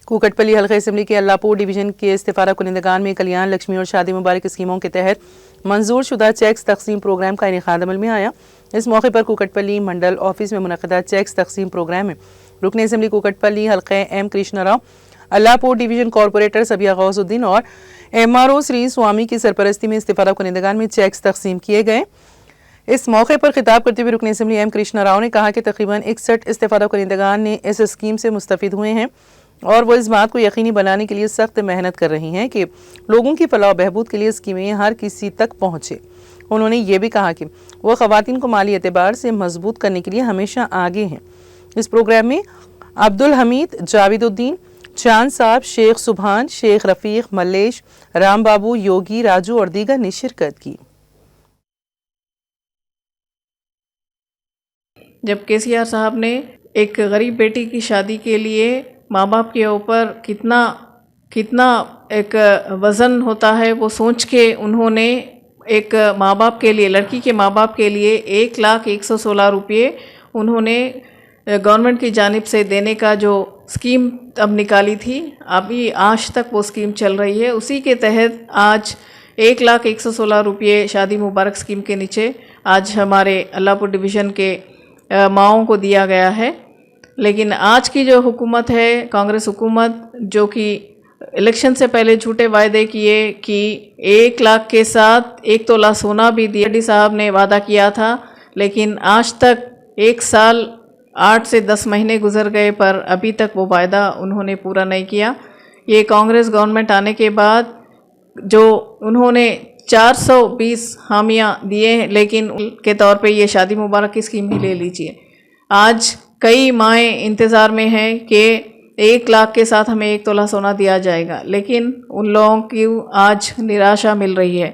कुकटपल्ली हल्का असम्बली के अल्लाहपुर डिवीजन के इस्तिफादा कुनिंदगान में कल्याण लक्ष्मी और शादी मुबारक स्कीमों के तहत मंजूर शुदा चेक्स तकसीम प्रोग्राम का इनेकाद अमल में आया। इस मौके पर कुकटपल्ली मंडल ऑफिस में मुनक़दा चेक्स तकसीम प्रोग्राम में रुकन असम्बली कुकटपल्ली हल्का M Krishna Rao, Allahpur division corporator Sabiya Gousuddin और MRO श्री स्वामी की सरपरस्ती में इस्तिफादा कुनिंदगान में चेक्स तकसीम किए गए। इस मौके पर खिताब करते हुए रुकन असम्बली एम कृष्णा राव ने कहा कि तकरीबन 61 इस्तिफादा कुनिंदगान ने इस स्कीम से मुस्तफ़िद हुए हैं और वो इस बात को यकीनी बनाने के लिए सख्त मेहनत कर रही हैं कि लोगों की फलाह बहबूद के लिए स्कीमें हर किसी तक पहुँचे। उन्होंने ये भी कहा कि वह ख़वातीन को माली एतबार से मजबूत करने के लिए हमेशा आगे हैं। इस प्रोग्राम में अब्दुल हमीद, जावेदुद्दीन, चांद साहब, शेख सुभान, शेख रफ़ीक, मल्लेश, राम बाबू, योगी, राजू और दीगर ने शिरकत की। जब KCR साहब ने एक गरीब बेटी की शादी के लिए माँ बाप के ऊपर कितना एक वज़न होता है वो सोच के उन्होंने एक माँ बाप के लिए, लड़की के माँ बाप के लिए 1,116 रुपये उन्होंने गवर्नमेंट की जानिब से देने का जो स्कीम अब निकाली थी, अभी आज तक वो स्कीम चल रही है। उसी के तहत आज 1,116 रुपये शादी मुबारक स्कीम के नीचे आज हमारे अल्लाहपुर डिवीज़न के माओं को दिया गया है। लेकिन आज की जो हुकूमत है, कांग्रेस हुकूमत, जो कि इलेक्शन से पहले झूठे वायदे किए कि 1 लाख के साथ 1 तोला सोना भी दिया, रेड्डी साहब ने वादा किया था, लेकिन आज तक 1 साल 8 से 10 महीने गुजर गए पर अभी तक वो वायदा उन्होंने पूरा नहीं किया। ये कांग्रेस गवर्नमेंट आने के बाद जो उन्होंने 420 हामियाँ दिए हैं, लेकिन के तौर पे ये शादी मुबारक की स्कीम भी ले लीजिए। आज कई माएँ इंतज़ार में हैं कि 1 लाख के साथ हमें 1 तोला सोना दिया जाएगा, लेकिन उन लोगों की आज निराशा मिल रही है।